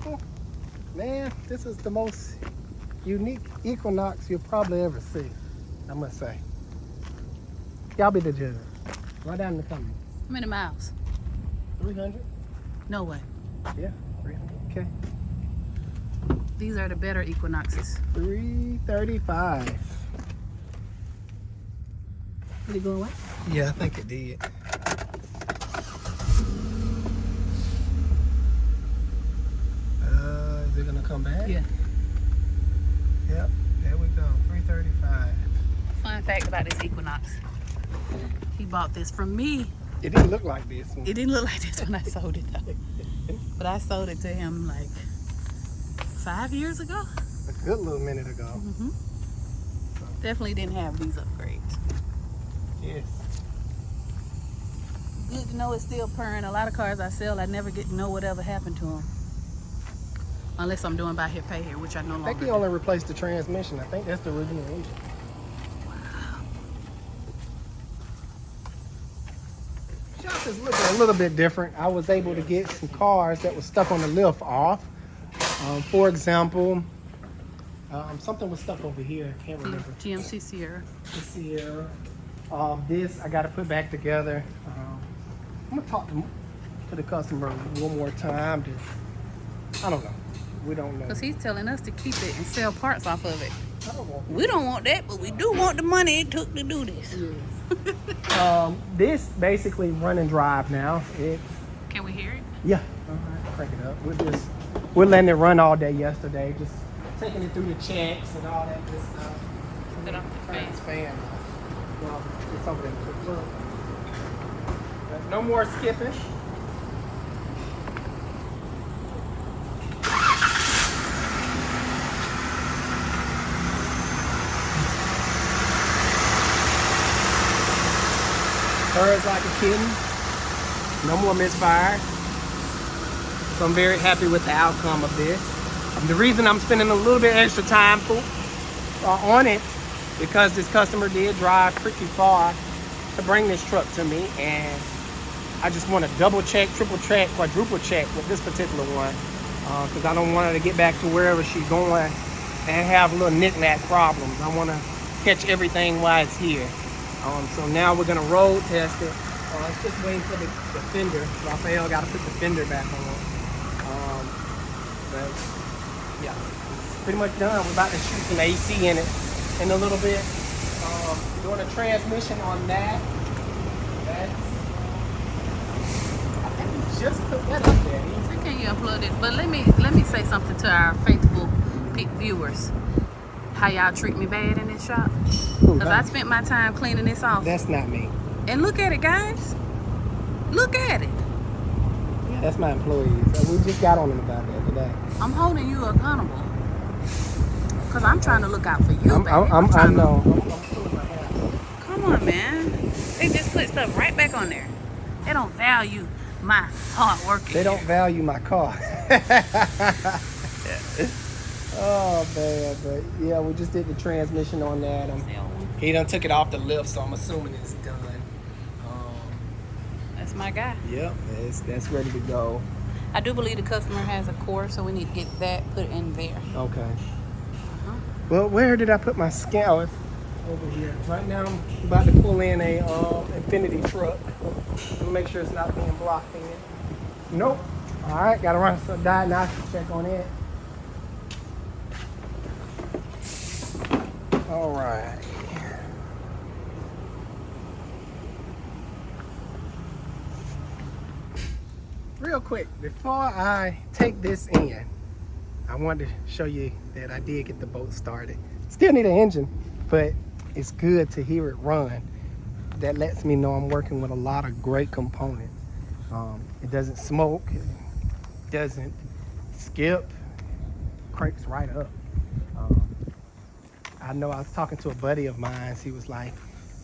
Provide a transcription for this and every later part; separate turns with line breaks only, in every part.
beautiful. Man, this is the most unique Equinox you'll probably ever see, I must say. Y'all be the judge. Right down in the comments.
How many miles?
300?
No way.
Yeah, 300. Okay.
These are the better Equinoxes.
335.
Did it go away?
Yeah, I think it did. Is it gonna come back?
Yeah.
Yep, there we go. 335.
Fun fact about this Equinox. He bought this from me.
It didn't look like this one.
It didn't look like this when I sold it though. But I sold it to him like 5 years ago.
A good little minute ago.
Mm-hmm. Definitely didn't have these upgrades.
Yes.
Good to know it's still purring. A lot of cars I sell, I never get to know whatever happened to them. Unless I'm doing buy here, pay here, which I no
I
longer
think he
do.
only replaced the transmission. I think that's the original engine. Shop is looking a little bit different. I was able to get some cars that were stuck on the lift off. For example, something was stuck over here. I can't remember.
GMC Sierra.
The Sierra. This I got to put back together. I'm gonna talk to the customer one more time. I don't know. We don't know.
Because he's telling us to keep it and sell parts off of it.
I don't want
We don't want that, but we do want the money it took to do this.
Yes. This basically run and drive now. It's
Can we hear it?
yeah. Crank it up. We're letting it run all day yesterday. Just taking it through the checks and all that good stuff.
Put off the
Turn
fan.
this fan off. Well, it's over there. Look. There's no more skipping. Purrs like a kitten. No more misfire. So I'm very happy with the outcome of this. The reason I'm spending a little bit extra time on it, because this customer did drive pretty far to bring this truck to me, and I just want to double check, triple check, quadruple check with this particular one, because I don't want her to get back to wherever she's going and have little knick-knack problems. I want to catch everything while it's here. So now we're gonna road test it. It's just waiting for the fender. Rafael got to put the fender back on. But yeah, it's pretty much done. We're about to shoot some AC in it in a little bit. Doing a transmission on that. I think we just put that up there.
I can't upload it, but let me say something to our faithful viewers. How y'all treat me bad in this shop? Because I spent my time cleaning this off.
That's not me.
And look at it, guys. Look at it.
Yeah, that's my employees. We just got on them about that today.
I'm holding you accountable. Because I'm trying to look out for you, baby.
I know. I'm pulling my hair.
Come on, man. They just put stuff right back on there. They don't value my hard work.
They don't value my car. Oh man, but yeah, we just did the transmission on that. He done took it off the lift, so I'm assuming it's done.
That's my guy.
Yep, that's ready to go.
I do believe the customer has a core, so we need to get that put in there.
Okay. Well, where did I put my scale? It's over here. Right now, I'm about to pull in a Infinity truck. Let me make sure it's not being blocked in. Nope. All right, gotta run some diagnostic check on it. All right. Real quick, before I take this in, I wanted to show you that I did get the boat started. Still need an engine, but it's good to hear it run. That lets me know I'm working with a lot of great components. It doesn't smoke, it doesn't skip, cranks right up. I know I was talking to a buddy of mine. He was like,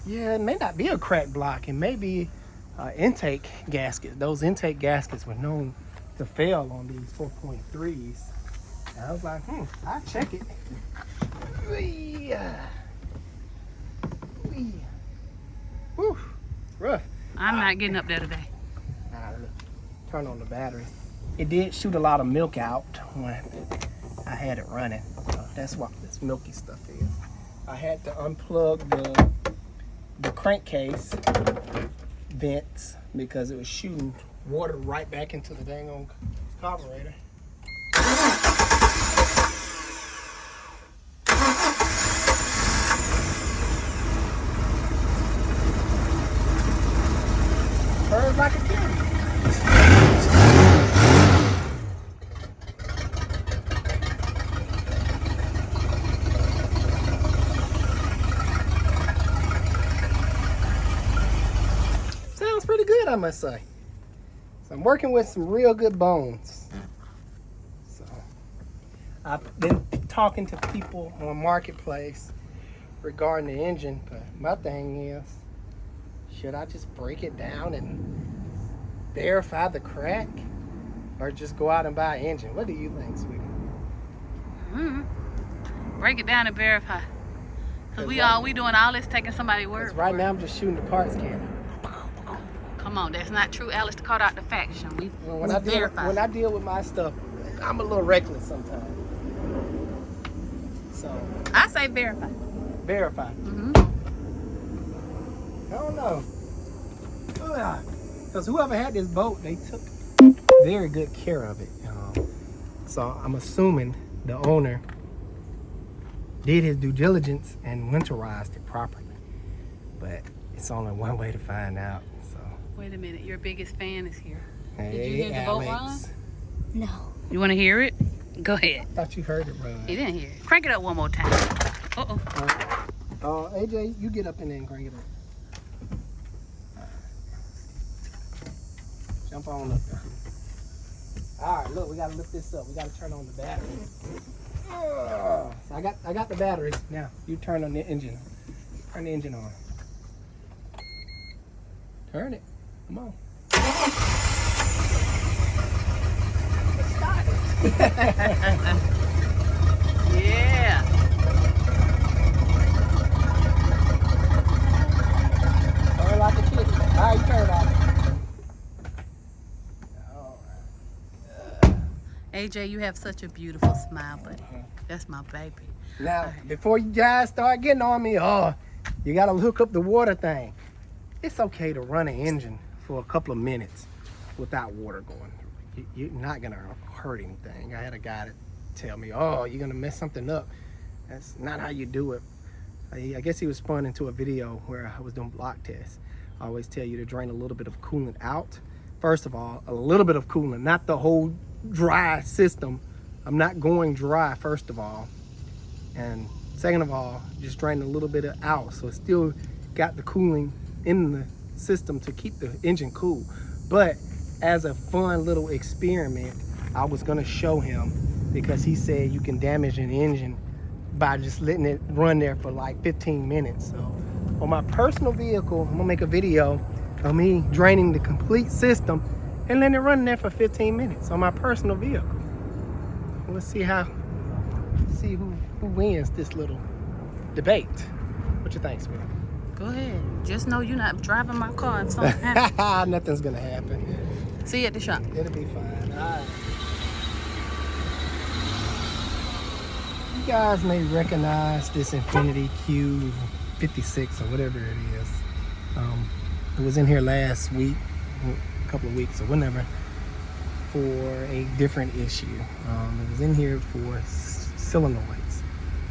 yeah, it may not be a crack block. It may be intake gasket. Those intake gaskets were known to fail on these 4.3s. And I was like, I'll check it. Whew, rough.
I'm not getting up there today.
Look, turn on the batteries. it did shoot a lot of milk out when I had it running. So that's what this milky stuff is. I had to unplug the crankcase vents because it was shooting water right back into the dang on carburetor. Purrs like a kitten. Sounds pretty good, I must say. So I'm working with some real good bones. So I've been talking to people on Marketplace regarding the engine, but my thing is, should I just break it down and verify the crack, or just go out and buy an engine? What do you think, sweetie?
Break it down and verify. Cause we doing all this taking somebody's word.
'Cause right now I'm just shooting the parts scanner.
Come on, that's not true. Alice caught out the faction.
When I deal with my stuff, I'm a little reckless sometimes. So
I say verify.
verify. I don't know. Because whoever had this boat, they took very good care of it. So I'm assuming the owner did his due diligence and winterized it properly. But it's only one way to find out. So
Wait a minute, your biggest fan is here.
hey,
Did you hear the boat
Alex.
run? No. You want to hear it? Go ahead.
I thought you heard it run.
He didn't hear it. Crank it up one more time.
AJ, you get up in there and crank it up. Jump on up there. All right, look, we gotta lift this up. We gotta turn on the battery. So I got the batteries. Now you turn on the engine. Turn the engine on. Turn it. Come on. Start it.
Yeah.
Turn like a kid. All right, you turn it off.
AJ, you have such a beautiful smile, buddy. That's my baby.
Now, before you guys start getting on me, you gotta hook up the water thing. It's okay to run an engine for a couple of minutes without water going through. You're not gonna hurt anything. I had a guy that tell me, you're gonna mess something up. That's not how you do it. I guess he was spun into a video where I was doing block tests. I always tell you to drain a little bit of coolant out. First of all, a little bit of coolant, not the whole dry system. I'm not going dry, first of all. And second of all, just drain a little bit out. So it's still got the cooling in the system to keep the engine cool. But as a fun little experiment, I was gonna show him, because he said you can damage an engine by just letting it run there for like 15 minutes. So on my personal vehicle, I'm gonna make a video of me draining the complete system and letting it run there for 15 minutes on my personal vehicle. Let's see who wins this little debate. What you think, sweetie?
Go ahead. Just know you're not driving my car and something happens.
Nothing's gonna happen.
See you at the shop.
It'll be fine. All right. You guys may recognize this Infiniti Q56 or whatever it is. It was in here last week, a couple of weeks or whenever, for a different issue. It was in here for solenoids.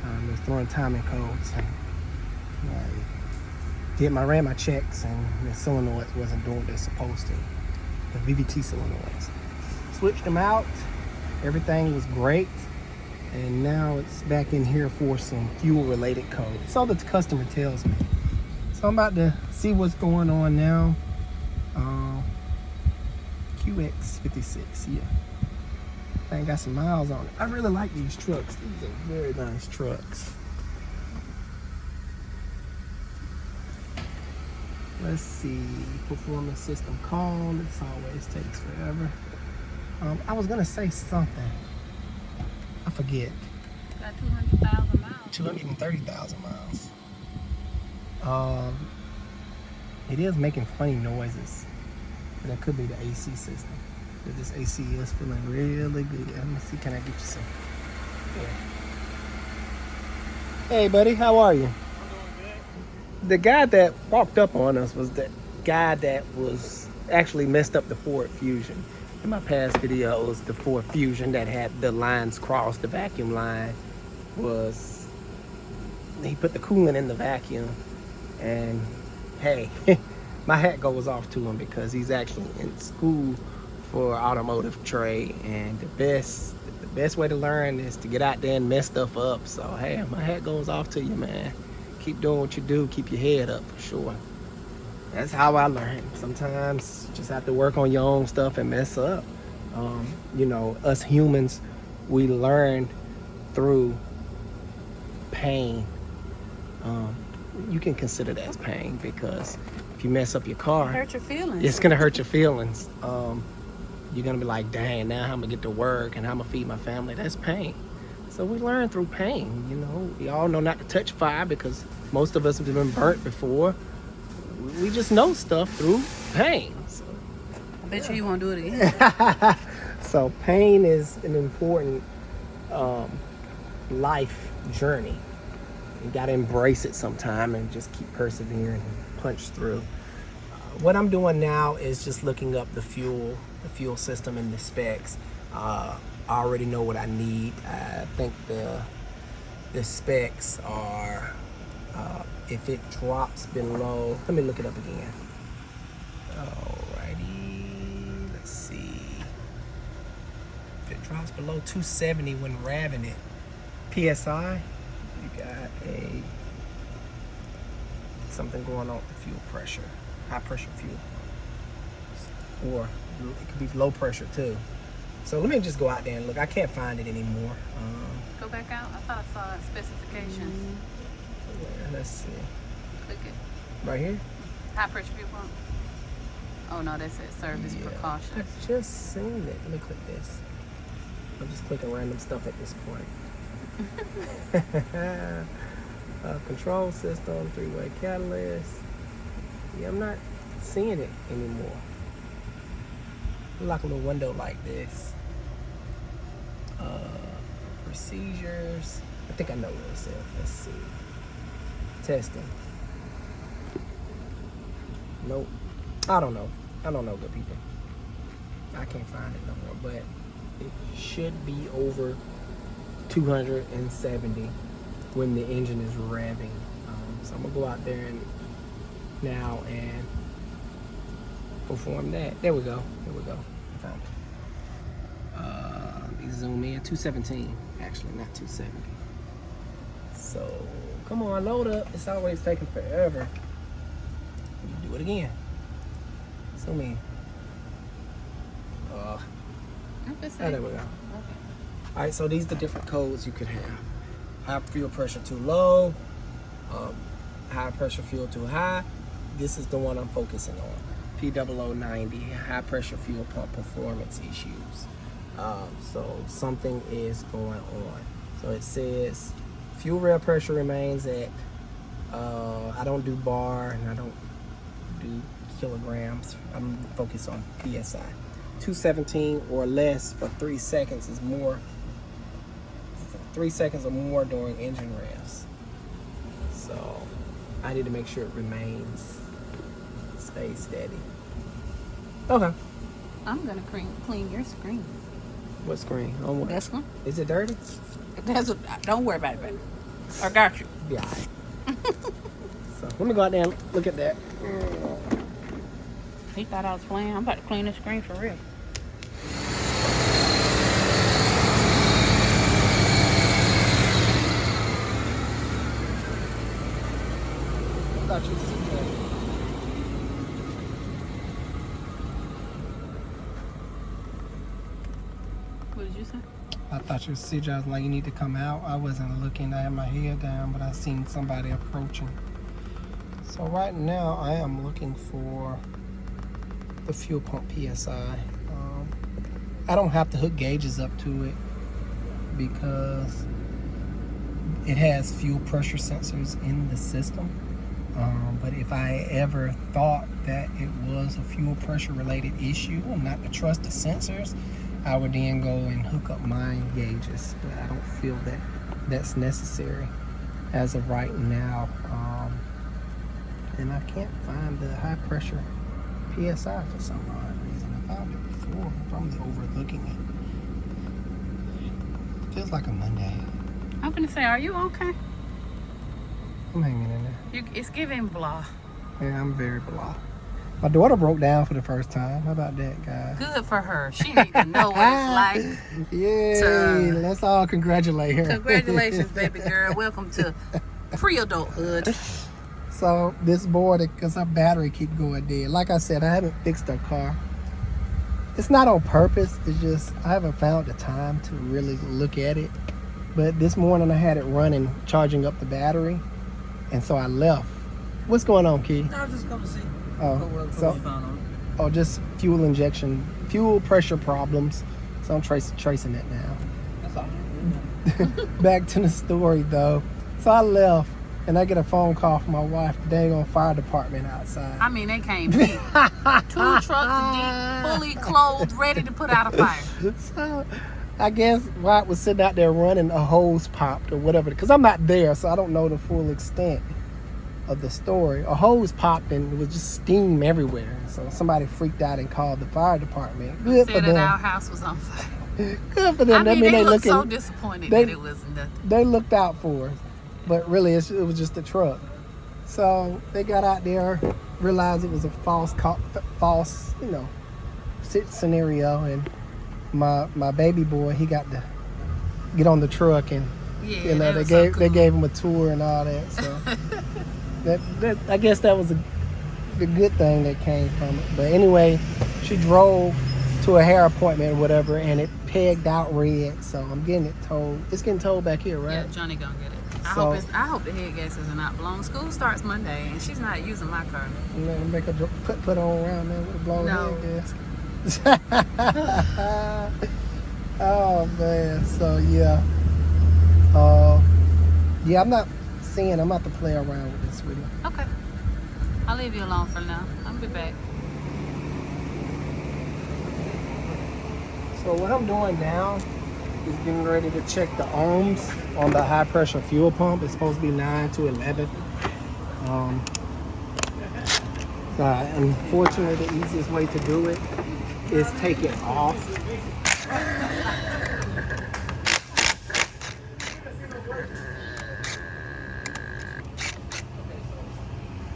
It was throwing timing codes. And I ran my checks, and the solenoids wasn't doing what they're supposed to. The VVT solenoids. Switched them out. Everything was great. And now it's back in here for some fuel-related code. So the customer tells me. So I'm about to see what's going on now. QX56, yeah. Thing got some miles on it. I really like these trucks. These are very nice trucks. Let's see. Performance system call. This always takes forever. I was gonna say something. I forget.
Got 200,000 miles.
230,000 miles. It is making funny noises. But that could be the AC system. This AC is feeling really good. Let me see, can I get you some? Yeah. Hey, buddy, how are you?
I'm doing good.
The guy that walked up on us was the guy that was actually messed up the Ford Fusion. In my past videos, the Ford Fusion that had the lines crossed, the vacuum line was, he put the coolant in the vacuum, and hey, my hat goes off to him because he's actually in school for automotive trade, and the best way to learn is to get out there and mess stuff up. So hey, my hat goes off to you, man. Keep doing what you do. Keep your head up for sure. That's how I learn. Sometimes you just have to work on your own stuff and mess up. You know, us humans, we learn through pain. You can consider that as pain because if you mess up your car,
Hurt your feelings.
it's gonna hurt your feelings. You're gonna be like, dang, now how I'm gonna get to work and how I'm gonna feed my family. That's pain. So we learn through pain. You know, we all know not to touch fire because most of us have been burnt before. We just know stuff through pain. So,
I bet you won't do it again.
so pain is an important life journey. You gotta embrace it sometime and just keep persevering and punch through. What I'm doing now is just looking up the fuel system and the specs. I already know what I need. I think the specs are, if it drops below, let me look it up again. Alrighty, let's see. If it drops below 270 when revving it, PSI, you got something going on with the fuel pressure, high pressure fuel, or it could be low pressure too. So let me just go out there and look. I can't find it anymore.
Go back out. I thought I saw specifications.
Let's see.
Click it.
Right here?
High pressure fuel pump. Oh no, that says service
Yeah.
precautions.
I just seen it. Let me click this. I'm just clicking random stuff at this point. Control system, three-way catalyst. Yeah, I'm not seeing it anymore. Like a little window like this. Procedures. I think I know what it said. Let's see. Testing. Nope. I don't know. Good people. I can't find it no more, but it should be over 270 when the engine is revving. So I'm gonna go out there now and perform that. There we go. I found it. Let me zoom in. 217, actually, not 270. So come on, load up. It's always taking forever. You do it again. Zoom in. There we go.
Okay.
All right, so these are the different codes you could have. High fuel pressure too low, high pressure fuel too high. This is the one I'm focusing on. P0090, high pressure fuel pump performance issues. So something is going on. So it says fuel rail pressure remains at, I don't do bar and I don't do kilograms. I'm focused on PSI. 217 or less for 3 seconds is more. 3 seconds or more during engine revs. So I need to make sure it remains, stays steady. Okay.
I'm gonna clean your screen.
What screen? On what?
This one.
Is it dirty?
Don't worry about it, baby. I got you.
Yeah. So let me go out there and look at that.
He thought I was playing. I'm about to clean the screen for real.
I thought you'd see that.
What did you say?
I thought you see, I was like, you need to come out. I wasn't looking. I had my head down, but I seen somebody approaching. So right now, I am looking for the fuel pump PSI. I don't have to hook gauges up to it because it has fuel pressure sensors in the system. But if I ever thought that it was a fuel pressure related issue and not to trust the sensors, I would then go and hook up my gauges. But I don't feel that that's necessary as of right now. And I can't find the high pressure PSI for some odd reason. I found it before. I'm probably overlooking it. Feels like a Monday.
I'm gonna say, are you okay?
I'm hanging in there.
It's giving blah.
Yeah, I'm very blah. My daughter broke down for the first time. How about that, guys?
Good for her. She need to know what it's like.
Yay! Let's all congratulate her.
Congratulations, baby girl. Welcome to pre-adulthood.
So this boy, because her battery keep going dead. Like I said, I haven't fixed her car. It's not on purpose. It's just I haven't found the time to really look at it. But this morning I had it running, charging up the battery, and so I left. What's going on, Key?
I was just coming to see.
Just fuel injection, fuel pressure problems. So I'm tracing it now.
That's all.
Back to the story though. So I left, and I get a phone call from my wife. The dang on fire department outside.
I mean, they came deep. 2 trucks deep, fully clothed, ready to put out a fire.
So I guess while I was sitting out there running, a hose popped or whatever. Because I'm not there, so I don't know the full extent of the story. A hose popped and it was just steam everywhere. So somebody freaked out and called the fire department. Good for
Said that
them.
our house was on fire.
Good for them.
I mean, they looked so
looking,
disappointed
they-
that it was nothing.
they looked out for us, but really it was just a truck. So they got out there, realized it was a false, scenario, and my baby boy, he got to get on the truck, and
Yeah,
they gave him a tour and all that. So that I guess that was the good thing that came from it. But anyway, she drove to a hair appointment or whatever, and it pegged out red. So I'm getting it towed. It's getting towed back here, right?
Yeah, Johnny gonna get it. I
So-
hope the head gaskets are not blown. School starts Monday, and she's not using my car.
You know, make her put on around there with a blown
No.
head gasket. Oh man, so yeah. Yeah, I'm about to play around with this with you.
Okay. I'll leave you alone for now. I'll be back.
So what I'm doing now is getting ready to check the ohms on the high pressure fuel pump. It's supposed to be 9 to 11. Unfortunately, the easiest way to do it is take it off.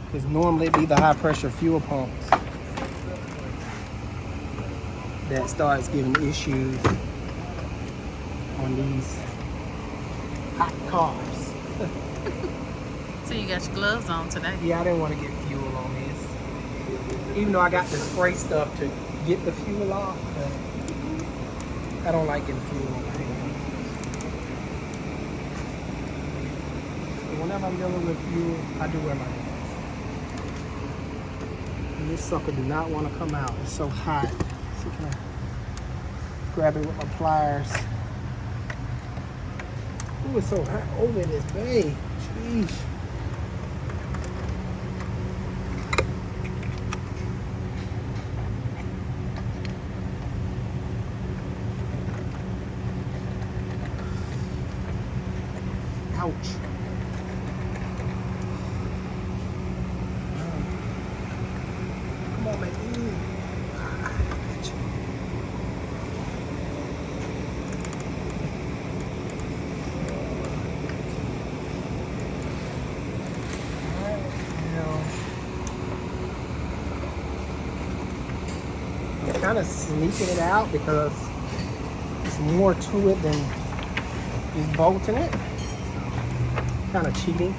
Because normally it'd be the high pressure fuel pumps that starts giving issues on these hot cars.
So you got your gloves on today.
Yeah, I didn't want to get fuel on this. Even though I got the spray stuff to get the fuel off, but I don't like getting fuel on my hands. So whenever I'm dealing with fuel, I do wear my gloves. And this sucker do not want to come out. It's so hot. So can I grab it with my pliers? Ooh, it's so hot over in this bay. Jeez. Ouch. Come on, man. Gotcha. I'm kind of sneaking it out because there's more to it than just bolting it. Kind of cheating.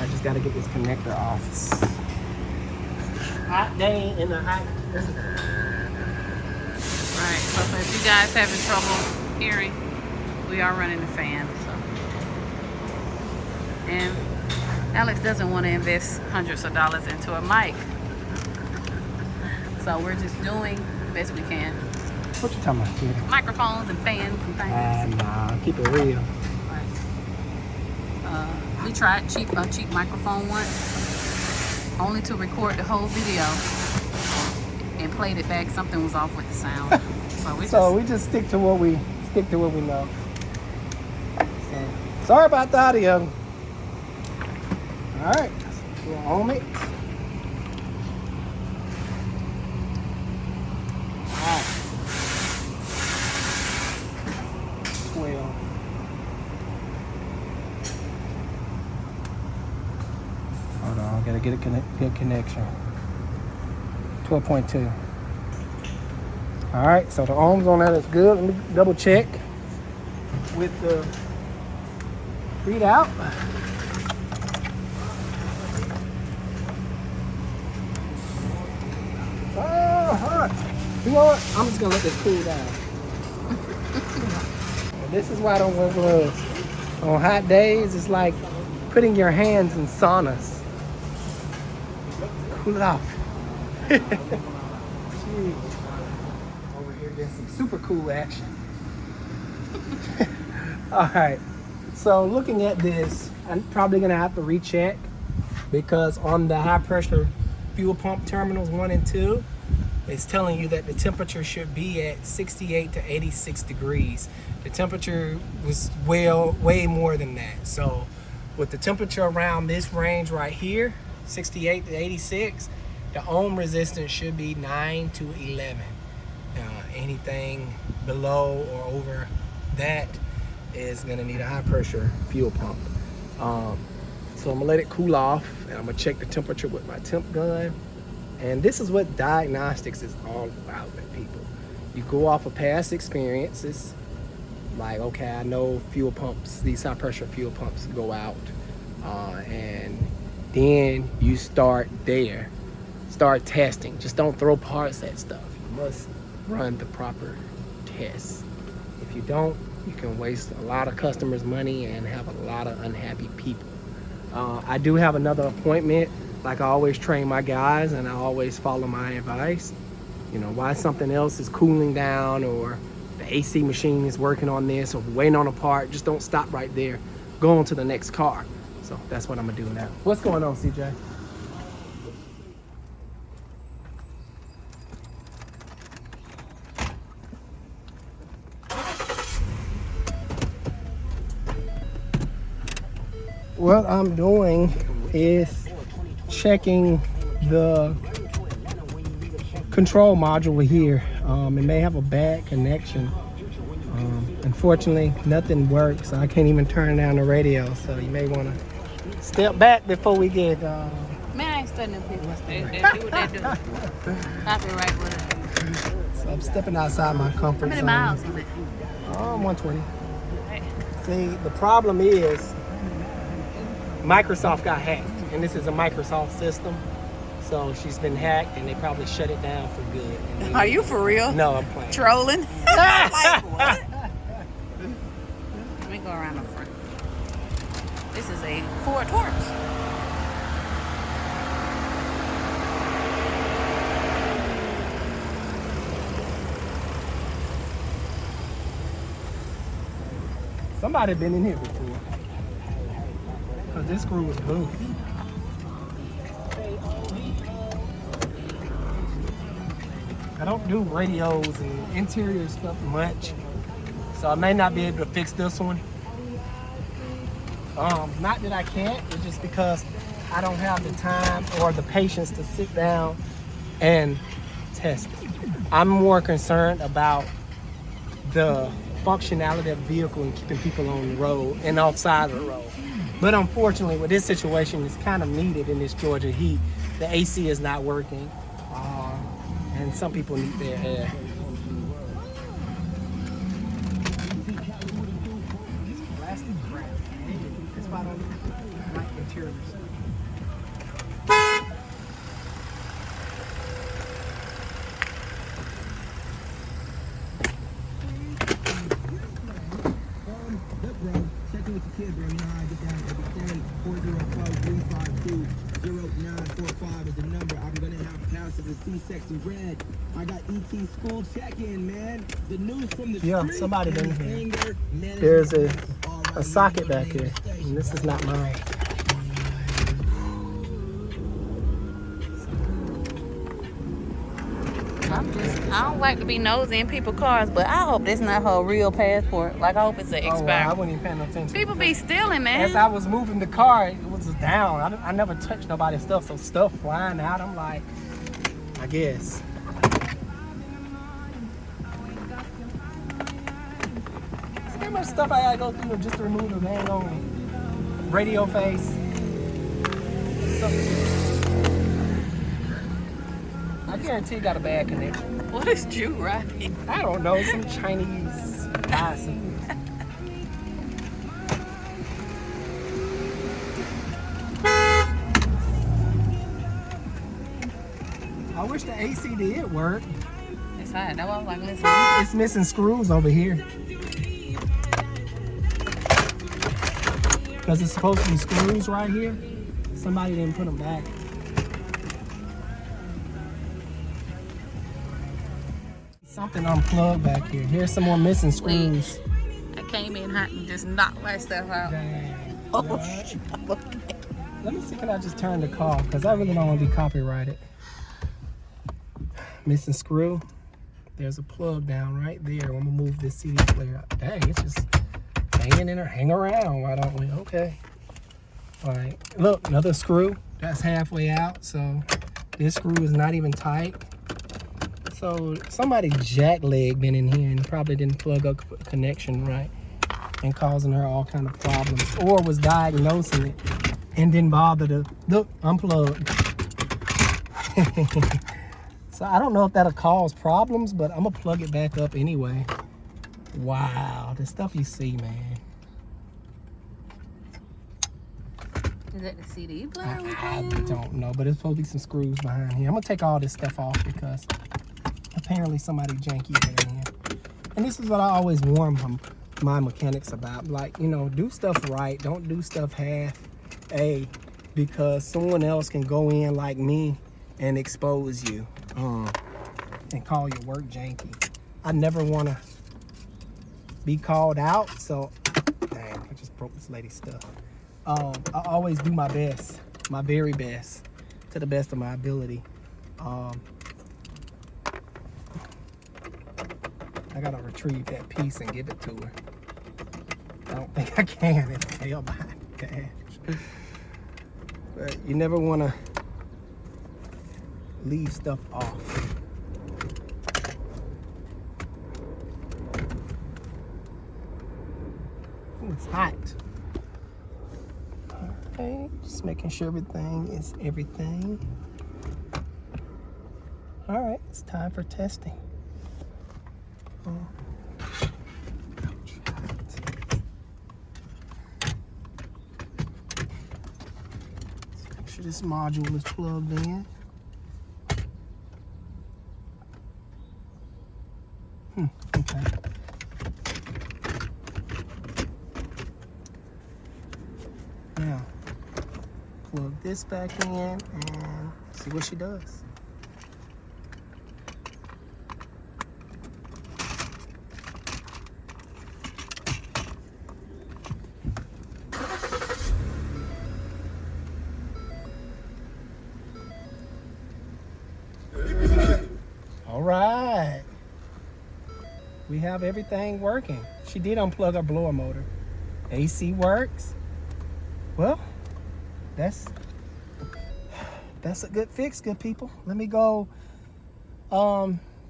I just got to get this connector off. Hot day in the hot.
Right. So if you guys having trouble hearing, we are running the fan. So. And Alex doesn't want to invest hundreds of dollars into a mic. So we're just doing best we can.
What you talking about, kid?
Microphones and fans and things.
Nah, keep it real.
We tried a cheap microphone once, only to record the whole video and played it back. Something was off with the sound. So
we just stick to what we know. So, sorry about the audio. All right, we'll home it. All right. 12. Hold on, gotta get a good connection. 12.2. All right, so the ohms on that is good. Let me double check with the readout. Oh, hot. You know what? I'm just gonna let this cool down. This is why I don't wear gloves. On hot days, it's like putting your hands in saunas. Cool it off. Jeez. Over here getting some super cool action. All right. So looking at this, I'm probably gonna have to recheck because on the high pressure fuel pump terminals 1 and 2, it's telling you that the temperature should be at 68 to 86 degrees. The temperature was way more than that. So with the temperature around this range right here, 68 to 86, the ohm resistance should be 9 to 11. Anything below or over that is gonna need a high pressure fuel pump. So I'm gonna let it cool off and I'm gonna check the temperature with my temp gun. And this is what diagnostics is all about, people. You go off of past experiences, like, okay, I know fuel pumps, these high pressure fuel pumps go out, and then you start testing. Just don't throw parts at stuff. You must run the proper tests. If you don't, you can waste a lot of customers' money and have a lot of unhappy people. I do have another appointment. Like I always train my guys and I always follow my advice. You know, why something else is cooling down or the AC machine is working on this or waiting on a part, just don't stop right there. Go on to the next car. So that's what I'm gonna do now. What's going on, CJ? What I'm doing is checking the control module here. It may have a bad connection. Unfortunately, nothing works. I can't even turn down the radio, so you may want to step back before we get...
Man, I ain't studying people. They do what they do. Copyright with it.
So I'm stepping outside my comfort
How many
zone.
miles on it?
120. See, the problem is Microsoft got hacked, and this is a Microsoft system. So she's been hacked, and they probably shut it down for good.
Are you for real?
No, I'm playing.
Trolling? Like what? Let me go around the front. This is a Ford Taurus.
Somebody been in here before. Cause this screw was loose. I don't do radios and interior stuff much, so I may not be able to fix this one. Not that I can't, it's just because I don't have the time or the patience to sit down and test it. I'm more concerned about the functionality of the vehicle and keeping people on the road and offside of the road. But unfortunately, with this situation, it's kind of needed in this Georgia heat. The AC is not working, and some people need their air. Plastic crap. That's why I don't like interiors.
Look, bro, checking with the kid, bro. You know how I get down every day. 404-352 0945 is the number. I'm gonna have passive and C-section red. I got ET school check-in, man. The news from the
Yeah,
street
somebody
and
been here.
anger management
There's
is all I
a socket
need
back here, and this is not mine.
I don't like to be nosy in people's cars, but I hope that's not her real passport. Like, I hope it's an
Oh,
expired.
wow, I wasn't even paying no attention.
People be stealing,
As
man.
I was moving the car, it was down. I never touched nobody's stuff, so stuff flying out. I'm like, I guess. So how much stuff I gotta go through just to remove the dang on radio face. I guarantee you got a bad connection.
What is Jew riding?
I don't know, some Chinese bicycle. I wish the AC did work.
It's hot. That's why I was like, listen.
It's missing screws over here. Because it's supposed to be screws right here. Somebody didn't put them back. Something unplugged back here. Here's some more missing screws.
I came in hot and just knocked my stuff out.
Dang.
Oh,
Right.
shit. Okay.
Let me see, can I just turn the call? Because I really don't want to be copyrighted. Missing screw. There's a plug down right there. I'm going to move this CD player out. Dang, it's just hanging in there. Hang around, why don't we? Okay. All right. Look, another screw. That's halfway out. So this screw is not even tight. So somebody jackleg been in here and probably didn't plug up a connection right and causing her all kind of problems, or was diagnosing it and didn't bother to look unplugged. So I don't know if that'll cause problems, but I'm gonna plug it back up anyway. Wow, the stuff you see, man.
Is that the CD player?
I don't know, but there's supposed to be some screws behind here. I'm gonna take all this stuff off because apparently somebody janky it in here. And this is what I always warn my mechanics about. Like, you know, do stuff right. Don't do stuff half-a, because someone else can go in like me and expose you and call your work janky. I never want to be called out, so dang, I just broke this lady's stuff. I always do my best, my very best, to the best of my ability. I gotta retrieve that piece and give it to her. I don't think I can. It fell behind the dash. But you never want to leave stuff off. Ooh, it's hot. Okay, just making sure everything is everything. All right, it's time for testing. Make sure this module is plugged in. Okay. Now, plug this back in and see what she does. All right. We have everything working. She did unplug her blower motor. AC works. Well, that's a good fix, good people. Let me go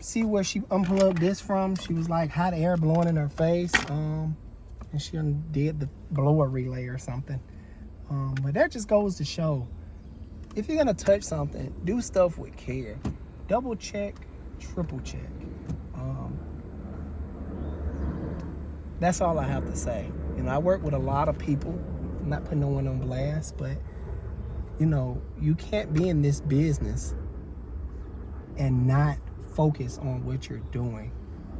see where she unplugged this from. She was like hot air blowing in her face. And she undid the blower relay or something. But that just goes to show, if you're gonna touch something, do stuff with care. Double check, triple check. That's all I have to say. You know, I work with a lot of people. I'm not putting no one on blast, but you know, you can't be in this business and not focus on what you're doing.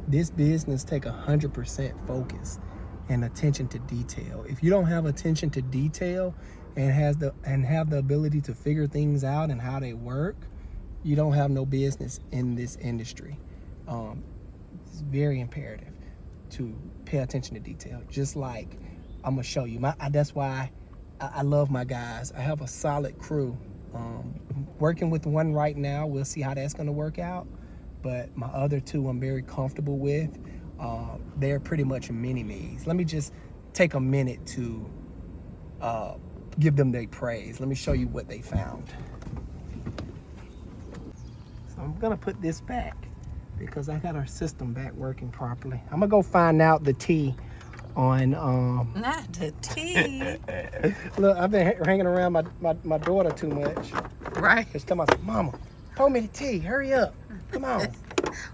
This business take 100% focus and attention to detail. If you don't have attention to detail and have the ability to figure things out and how they work, you don't have no business in this industry. It's very imperative to pay attention to detail. Just like I'm gonna show you, that's why I love my guys. I have a solid crew. Working with one right now, we'll see how that's gonna work out. But my other two, I'm very comfortable with. They're pretty much mini-me's. Let me just take a minute to give them their praise. Let me show you what they found. So I'm gonna put this back because I got our system back working properly. I'm gonna go find out the T on
Not the tea.
look, I've been hanging around my daughter too much.
Right.
She's telling me, Mama, pour me the tea, hurry up, come on.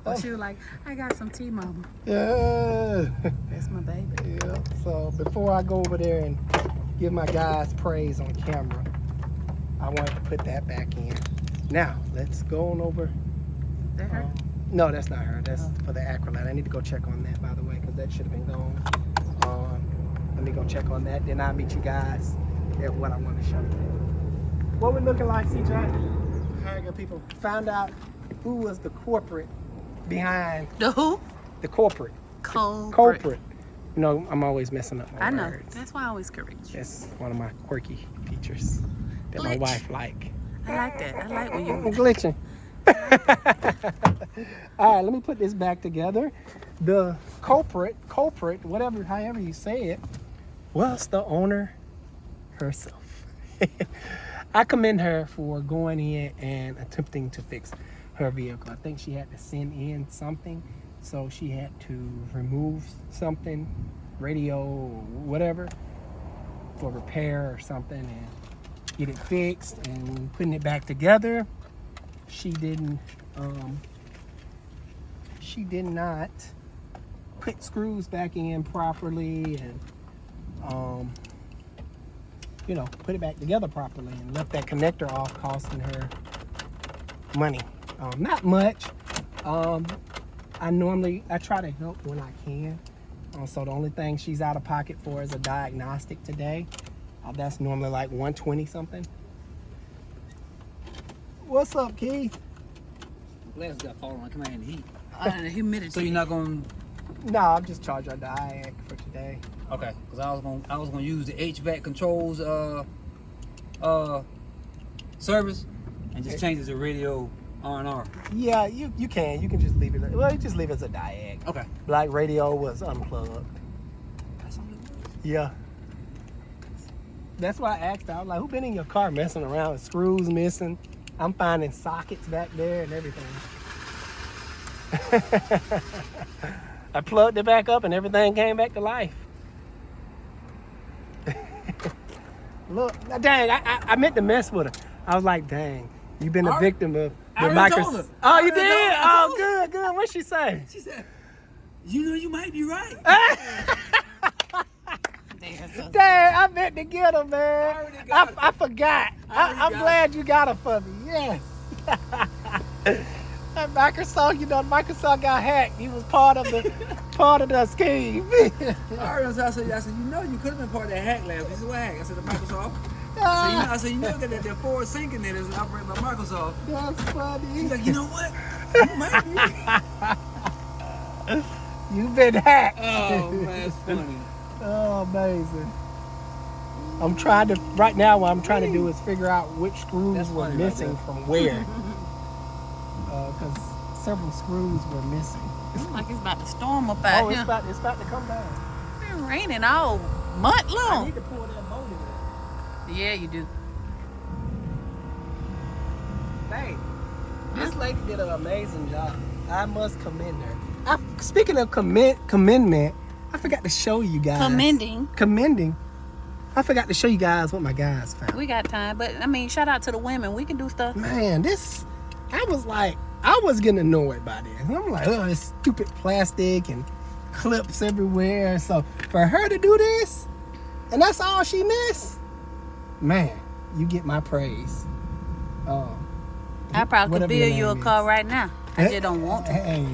Well, she was like, I got some tea, Mama.
Yeah.
That's my baby.
Yeah. So before I go over there and give my guys praise on camera, I wanted to put that back in. Now let's go on over.
Is that her?
No, that's not her. That's for the acrylite. I need to go check on that, by the way, because that should have been gone. Let me go check on that. Then I'll meet you guys at what I want to show you. What we looking like, CJ? All right, good people. Found out who was the corporate behind
The who?
the corporate.
Culprit.
You know, I'm always messing up my
I know.
words.
That's why I always correct you.
That's one of my quirky features that my
Glitch.
wife like.
I like that. I like when
I'm
you.
glitching. All right, let me put this back together. The culprit, whatever, however you say it, was the owner herself. I commend her for going in and attempting to fix her vehicle. I think she had to send in something, so she had to remove something, radio or whatever, for repair or something, and get it fixed. And putting it back together, she did not put screws back in properly and you know, put it back together properly, and left that connector off, costing her money. Not much. I try to help when I can. So the only thing she's out of pocket for is a diagnostic today. That's normally like $120 something. What's up, Keith?
Glass got fallen on command heat.
The humidity.
So you're not gonna.
No, I'll just charge her diag for today.
Okay, because I was gonna use the HVAC controls service and just change it to radio R&R.
Yeah, you can. You can just leave it. Well, you just leave it as a diag.
Okay.
Like radio was unplugged.
That's something.
Yeah. That's why I asked her. I was like, who been in your car messing around with screws missing? I'm finding sockets back there and everything. I plugged it back up and everything came back to life. Look, dang, I meant to mess with her. I was like, dang, you've been a victim of
I
the
already told her.
Oh, you
I already
did?
told her.
Oh, good. What'd she say?
She said, "You know, you might be right."
Dang, I meant to get her, man. I forgot. I'm
got
glad you got her for me. Yes. That Microsoft, you know, Microsoft got hacked. He was part of the scheme.
I said, you know, you could have been part of that hack lab. She said, what hack? I said, the Microsoft. I said, you know that the forward sync in it is operated by Microsoft.
That's funny.
She's like, you know what? You might be.
You've been hacked.
Oh, man, that's funny.
Oh, amazing. I'm trying to, right now what I'm trying to do is figure out which screws
That's
were
funny
missing
right
from where. Because several screws were missing.
Like it's about to storm up out
Oh,
here.
it's about to come down.
It's been raining all month
I
long.
need to pull that boat in.
Yeah, you do.
Hey, this lady did an amazing job. I must commend her. Speaking of commendment, I forgot to show you guys. Commending. I forgot to show you guys what my guys found.
We got time, but I mean, shout out to the women. We can do stuff.
Man, I was getting annoyed by this. I'm like, oh, this stupid plastic and clips everywhere. So for her to do this, and that's all she missed, man, you get my praise.
I probably could
Whatever your
build you a
name
car
is.
right now. I just don't want to.
Hey,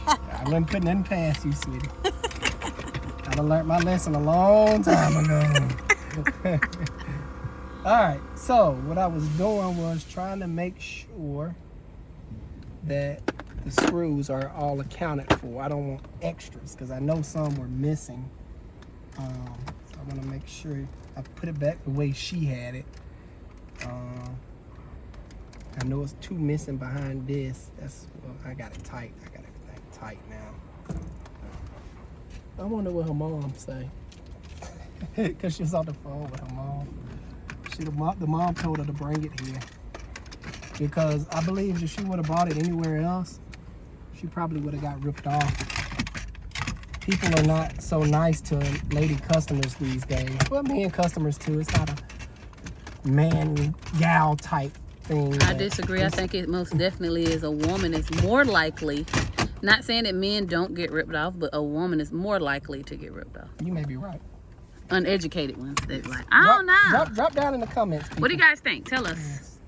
I wouldn't put nothing past you, sweetie. I done learned my lesson a long time ago. All right, so what I was doing was trying to make sure that the screws are all accounted for. I don't want extras because I know some were missing. So I want to make sure I put it back the way she had it. I know it's 2 missing behind this. Well, I got it tight. I got everything tight now. I wonder what her mom say. Because she was on the phone with her mom. The mom told her to bring it here. Because I believe if she would have bought it anywhere else, she probably would have got ripped off. People are not so nice to lady customers these days. Well, men customers too. It's not a man gal type thing.
I disagree. I think it most definitely is. A woman is more likely, not saying that men don't get ripped off, but a woman is more likely to get ripped off.
You may be right.
Uneducated ones. They're like, I don't know.
Drop down in the comments, people.
What do you guys think? Tell us.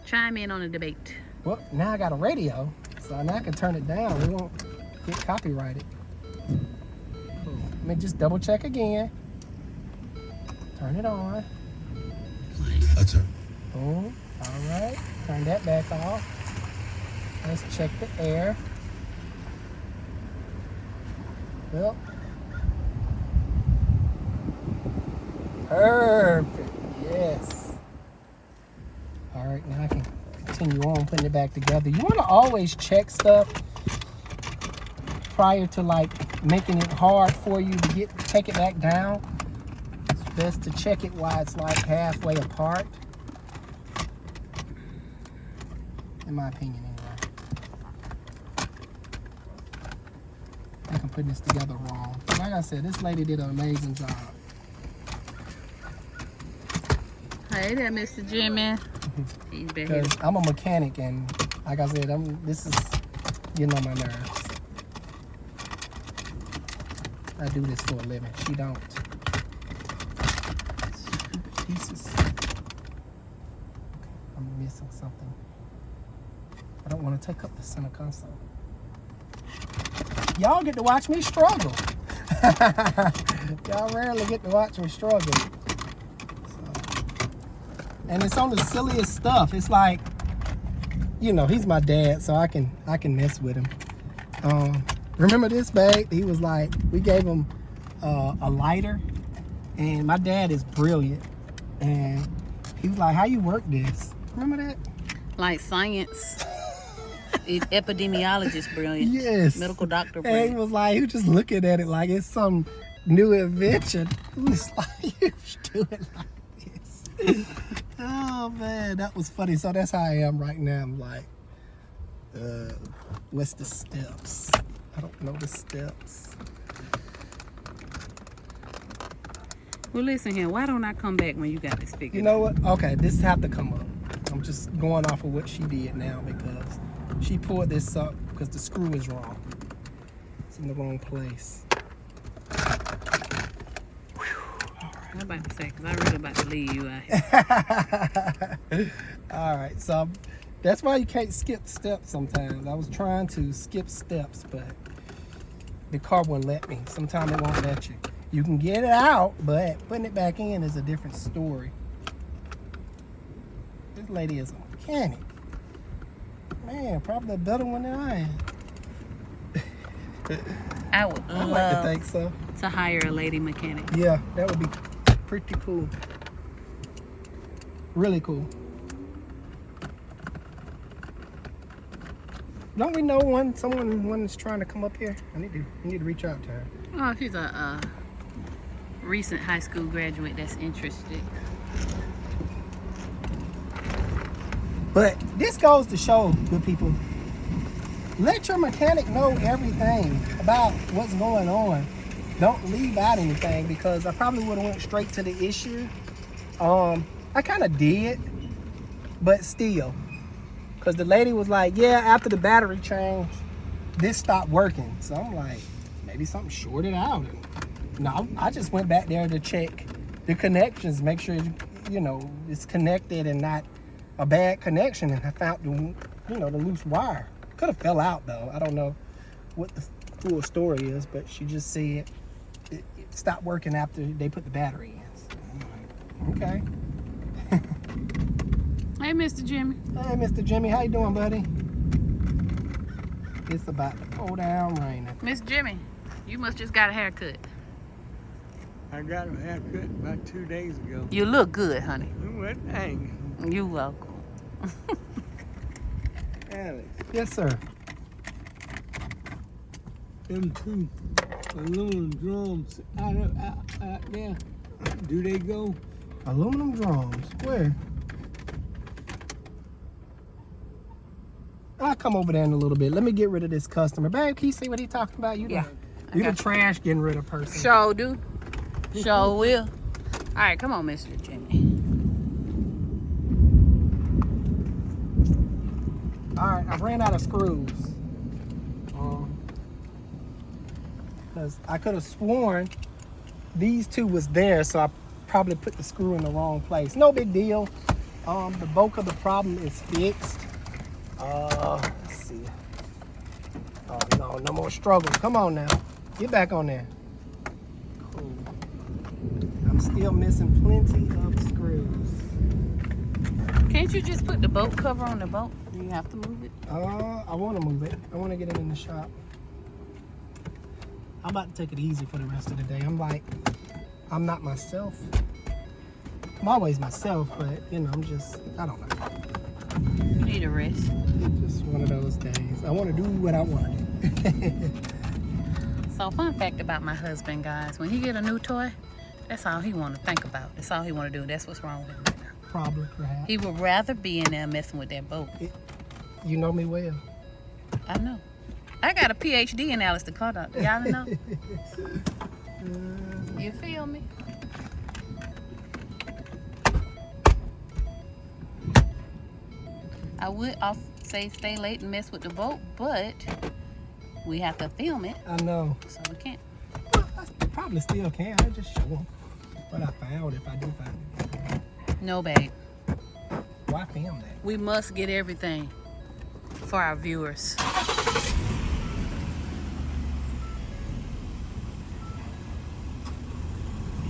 Chime in on the debate.
Well, now I got a radio, so now I can turn it down. We won't get copyrighted. Cool. Let me just double check again. Turn it on.
That's her.
Boom. All right. Turn that back off. Let's check the air. Well. Perfect. Yes. All right, now I can continue on putting it back together. You want to always check stuff prior to like making it hard for you to take it back down. It's best to check it while it's like halfway apart. In my opinion, anyway. I think I'm putting this together wrong. Like I said, this lady did an amazing job.
Hey there, Mr. Jimmy. He's been here.
Because I'm a mechanic, and like I said, this is getting on my nerves. I do this for a living. She don't. Stupid pieces. I'm missing something. I don't want to take up the center console. Y'all get to watch me struggle. Y'all rarely get to watch me struggle. And it's on the silliest stuff. It's like, you know, he's my dad, so I can mess with him. Remember this bag? He was like, we gave him a lighter, and my dad is brilliant, and he was like, how you work this? Remember that?
Like science. Epidemiologist brilliant.
Yes.
Medical doctor
And
brilliant.
he was like, he was just looking at it like it's some new invention. He was like, you should do it like this. Oh man, that was funny. So that's how I am right now. I'm like, what's the steps? I don't know the steps.
Well, listen here. Why don't I come back when you got this figured
You know what? Okay, this have to come up. I'm just going off of what she did now because she pulled this up because the screw is wrong. It's in the wrong place.
I'm about to say, because I really about to leave you out here.
All right, so that's why you can't skip steps sometimes. I was trying to skip steps, but the car wouldn't let me. Sometimes it won't let you. You can get it out, but putting it back in is a different story. This lady is a mechanic. Man, probably a better one than I am.
I would
I like to
love
think so.
to hire a lady mechanic.
Yeah, that would be pretty cool. Really cool. Don't we know someone is trying to come up here? We need to reach out to her.
Oh, she's a recent high school graduate that's interested.
But this goes to show, good people, let your mechanic know everything about what's going on. Don't leave out anything because I probably would have went straight to the issue. I kind of did, but still. Because the lady was like, yeah, after the battery change, this stopped working. So I'm like, maybe something shorted out. No, I just went back there to check the connections, make sure, it's connected and not a bad connection. And I found the loose wire. Could have fell out though. I don't know what the full story is, but she just said it stopped working after they put the battery in. So I'm like, Okay.
Hey, Mr. Jimmy.
Hey, Mr. Jimmy, how you doing, buddy? It's about to pour down raining.
Miss Jimmy, you must just got a haircut.
I got a haircut about 2 days ago.
You look good, honey.
What dang?
You welcome.
Alex,
Yes, sir.
them two aluminum drums out there, do they go?
Aluminum drums. Where? I'll come over there in a little bit. Let me get rid of this customer. Babe, can you see what he talking about? You
Yeah.
You the trash getting rid of person.
Sure do. Sure will. All right, come on, Mr. Jimmy.
All right, I ran out of screws. Because I could have sworn these two was there, so I probably put the screw in the wrong place. No big deal. The bulk of the problem is fixed. Let's see. Oh no, no more struggle. Come on now. Get back on there. Cool. I'm still missing plenty of screws.
Can't you just put the boat cover on the boat? Do you have to move it?
I want to move it. I want to get it in the shop. I'm about to take it easy for the rest of the day. I'm not myself. I'm always myself, but you know, I don't know.
You need a rest.
It's just one of those days. I want to do what I want.
So, fun fact about my husband, guys. When he get a new toy, that's all he want to think about. That's all he want to do. That's what's wrong with him right now.
Probably, perhaps.
He would rather be in there messing with that boat.
You know me well.
I know. I got a PhD in Alice the Car Doctor. Y'all know? You feel me? I would say stay late and mess with the boat, but we have to film it,
I know.
so we can't.
Well, I probably still can. I just show them what I found if I do find it.
No, babe.
Why film that?
We must get everything for our viewers.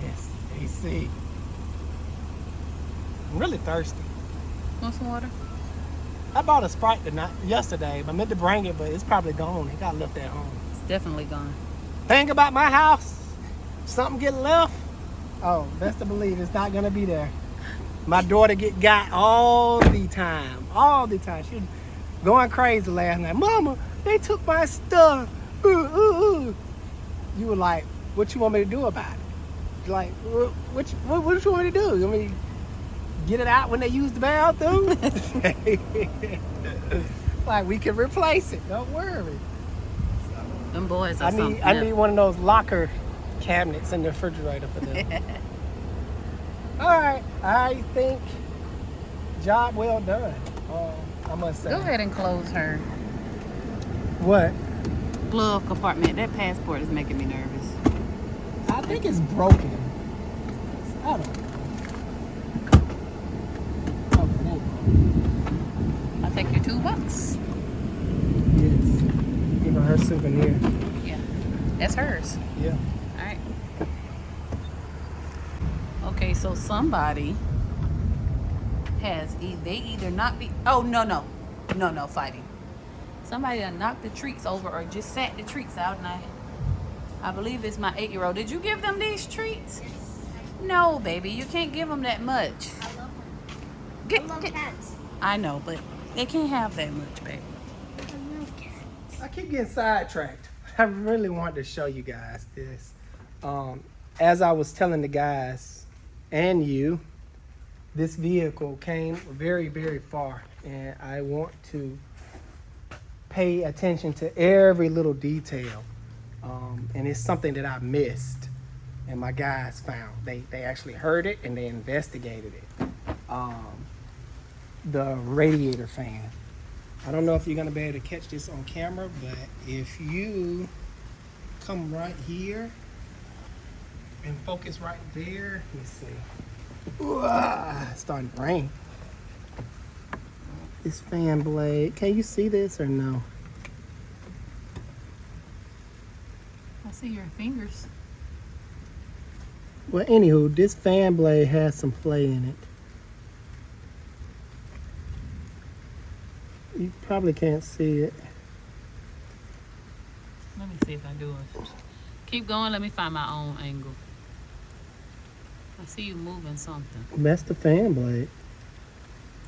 Yes, AC. I'm really thirsty.
Want some water?
I bought a Sprite yesterday. I meant to bring it, but it's probably gone. It got left at home.
It's definitely gone.
Thing about my house, something get left, oh, best to believe it's not gonna be there. My daughter got all the time. She was going crazy last night. Mama, they took my stuff. You were like, what you want me to do about it? Like, what you want me to do? You want me to get it out when they use the bathroom? Like, we can replace it. Don't worry.
Them boys are
I
something
need
else.
one of those locker cabinets in the refrigerator for them. All right, I think job well done. I must say.
Go ahead and close her
What?
glove compartment. That passport is making me nervous.
I think it's broken. I don't know. Okay, that broke.
I'll take your $2.
Yes. Give her souvenir.
Yeah, that's hers.
Yeah.
All right. Okay, so somebody has they either not be. Oh no, fighting. Somebody done knocked the treats over or just sat the treats out, and I believe it's my 8-year-old. Did you give them these treats? No, baby, you can't give them that much.
I love them. I love cats.
I know, but they can't have that much, baby.
I love cats.
I keep getting sidetracked. I really wanted to show you guys this. As I was telling the guys and you, this vehicle came very, very far, and I want to pay attention to every little detail. And it's something that I missed, and my guys found. They actually heard it and they investigated it. The radiator fan. I don't know if you're gonna be able to catch this on camera, but if you come right here and focus right there, let me see. Ooh, it's starting to rain. This fan blade, can you see this or no?
I see your fingers.
Well, anywho, this fan blade has some play in it. You probably can't see it.
Let me see if I do it. Keep going. Let me find my own angle. I see you moving something.
That's the fan blade.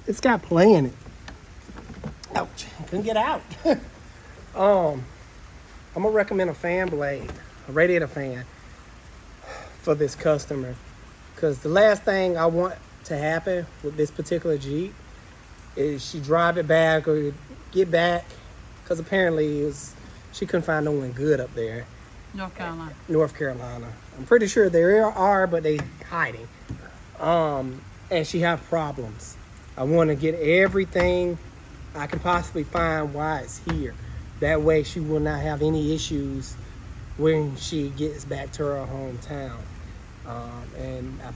It's got play in it. Ouch, couldn't get out. I'm gonna recommend a fan blade, a radiator fan for this customer. Because the last thing I want to happen with this particular Jeep is she drive it back or get back. Because apparently she couldn't find no one good up there.
North Carolina.
North Carolina. I'm pretty sure there are, but they hiding. And she have problems. I want to get everything I can possibly find why it's here. That way she will not have any issues when she gets back to her hometown. And I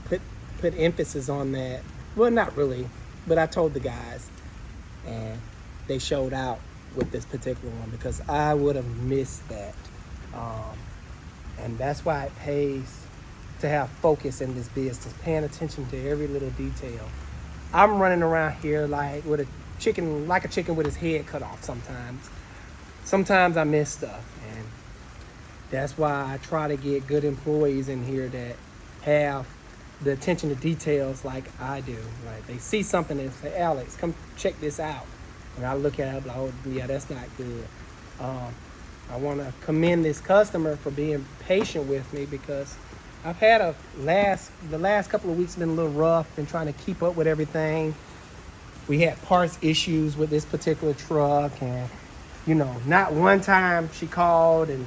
put emphasis on that. Well, not really, but I told the guys, and they showed out with this particular one because I would have missed that. And that's why it pays to have focus in this business, paying attention to every little detail. I'm running around here like a chicken with his head cut off sometimes. Sometimes I miss stuff, and that's why I try to get good employees in here that have the attention to details like I do. Like they see something and say, Alex, come check this out. And I look at it like, oh yeah, that's not good. I want to commend this customer for being patient with me because I've had the last couple of weeks been a little rough, been trying to keep up with everything. We had parts issues with this particular truck, and not one time she called and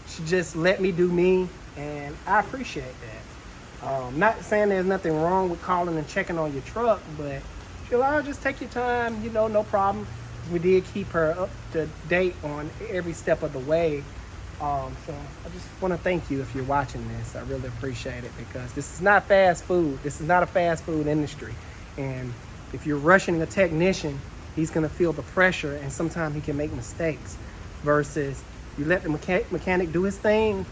she just let me do me, and I appreciate that. Not saying there's nothing wrong with calling and checking on your truck, but she'll just take your time, no problem. We did keep her up to date on every step of the way. So I just want to thank you if you're watching this. I really appreciate it because this is not fast food. This is not a fast food industry. And if you're rushing a technician, he's going to feel the pressure and sometimes he can make mistakes versus you let the mechanic do his thing.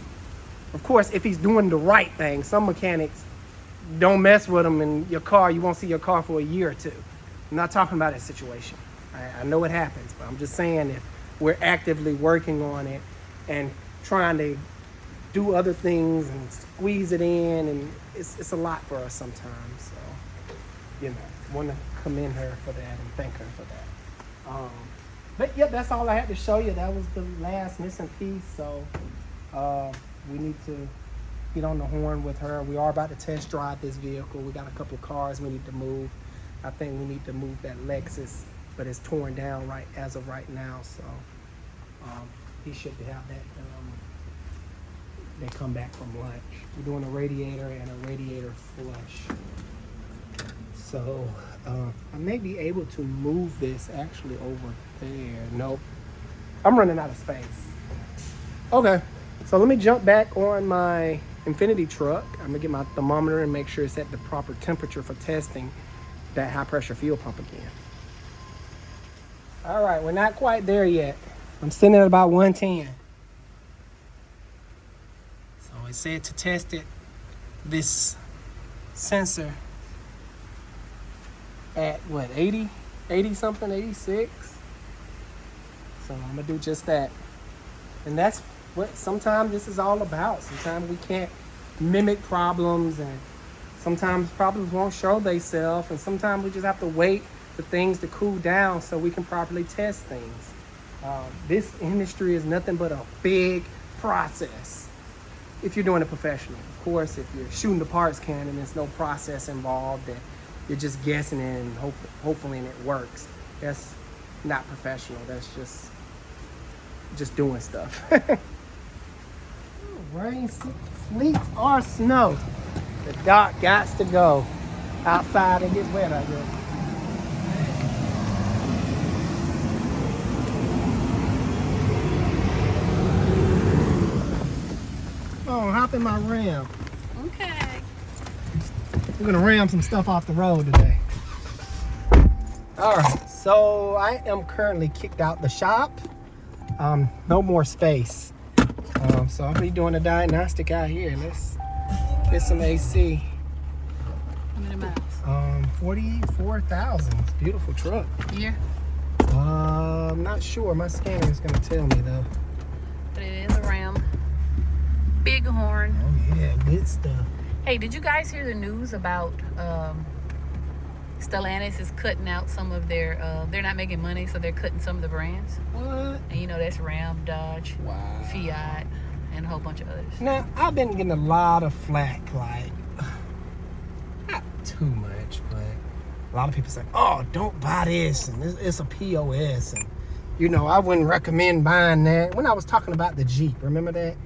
Of course, if he's doing the right thing, some mechanics don't mess with him in your car. You won't see your car for a year or two. I'm not talking about that situation. I know it happens, but I'm just saying if we're actively working on it and trying to do other things and squeeze it in, and it's a lot for us sometimes. So, want to commend her for that and thank her for that. But yeah, that's all I had to show you. That was the last missing piece. So we need to get on the horn with her. We are about to test drive this vehicle. We got a couple of cars we need to move. I think we need to move that Lexus, but it's torn down as of right now. So he should have that. They come back from lunch. We're doing a radiator and a radiator flush. So I may be able to move this actually over there. Nope. I'm running out of space. Okay. So let me jump back on my Infiniti truck. I'm gonna get my thermometer and make sure it's at the proper temperature for testing that high pressure fuel pump again. All right, we're not quite there yet. I'm sitting at about 110. So it said to test it, this sensor at what, 80 something, 86. So I'm gonna do just that. And that's what sometimes this is all about. Sometimes we can't mimic problems, and sometimes problems won't show themselves, and sometimes we just have to wait for things to cool down so we can properly test things. This industry is nothing but a big process if you're doing it professional. Of course, if you're shooting the parts can and there's no process involved and you're just guessing and hopefully it works, that's not professional. That's just doing stuff. Rain, sleet, or snow, the dock got to go outside and get wet out there. Oh, hop in my Ram.
Okay.
We're gonna ram some stuff off the road today. All right, so I am currently kicked out the shop. No more space. So I'll be doing a diagnostic out here. Let's It's some AC.
How many miles?
44,000. It's a beautiful truck.
Year?
I'm not sure. My scanner is gonna tell me though.
But it is a Ram. Bighorn.
Oh yeah, good stuff.
Hey, did you guys hear the news about Stellantis is cutting out some of their, they're not making money, so they're cutting some of the brands.
What?
And you know, that's Ram, Dodge,
Wow.
Fiat, and a whole bunch of others.
Now, I've been getting a lot of flack, like, not too much, but a lot of people say, oh, don't buy this, and it's a POS, and, you know, I wouldn't recommend buying that. When I was talking about the Jeep, remember that?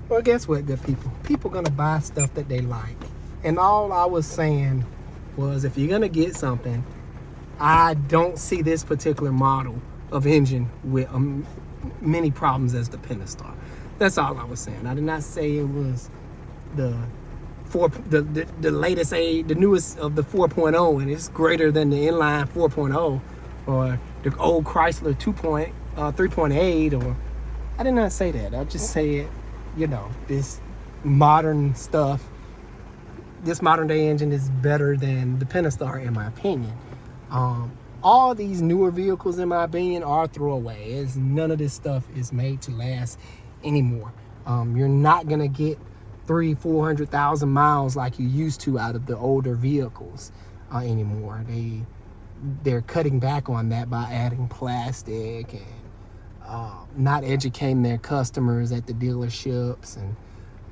Well, guess what, good people? People gonna buy stuff that they like. And all I was saying was, if you're gonna get something, I don't see this particular model of engine with many problems as the Pentastar. That's all I was saying. I did not say it was the latest, the newest of the 4.0, and it's greater than the inline 4.0 or the old Chrysler 3.8, or I did not say that. I just said, you know, this modern stuff, this modern day engine is better than the Pentastar in my opinion. All these newer vehicles in my opinion are throwaway. None of this stuff is made to last anymore. You're not gonna get 300,000-400,000 miles like you used to out of the older vehicles anymore. They're cutting back on that by adding plastic and not educating their customers at the dealerships, and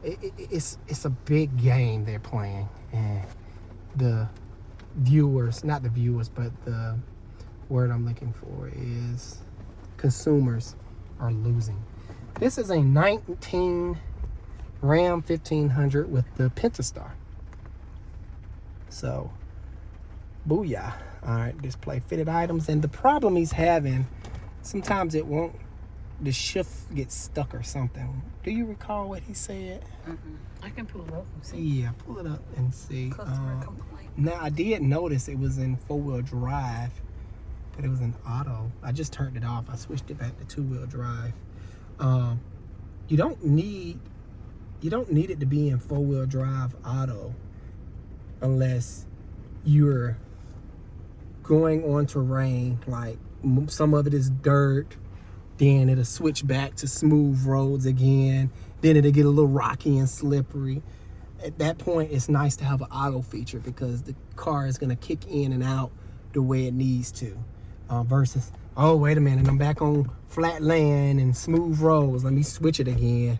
it's a big game they're playing, and the viewers, not the viewers, but the word I'm looking for is consumers are losing. This is a 19 Ram 1500 with the Pentastar. So, booyah. All right, display fitted items, and the problem he's having, sometimes it won't, the shift gets stuck or something. Do you recall what he said?
I can pull it up and see.
Yeah, pull it up and see.
Customer complaint.
Now, I did notice it was in 4-wheel drive, but it was in auto. I just turned it off. I switched it back to 2-wheel drive. You don't need it to be in 4-wheel drive auto unless you're going on terrain, like some of it is dirt, then it'll switch back to smooth roads again, then it'll get a little rocky and slippery. At that point, it's nice to have an auto feature because the car is going to kick in and out the way it needs to, versus, oh, wait a minute, I'm back on flat land and smooth roads, let me switch it again.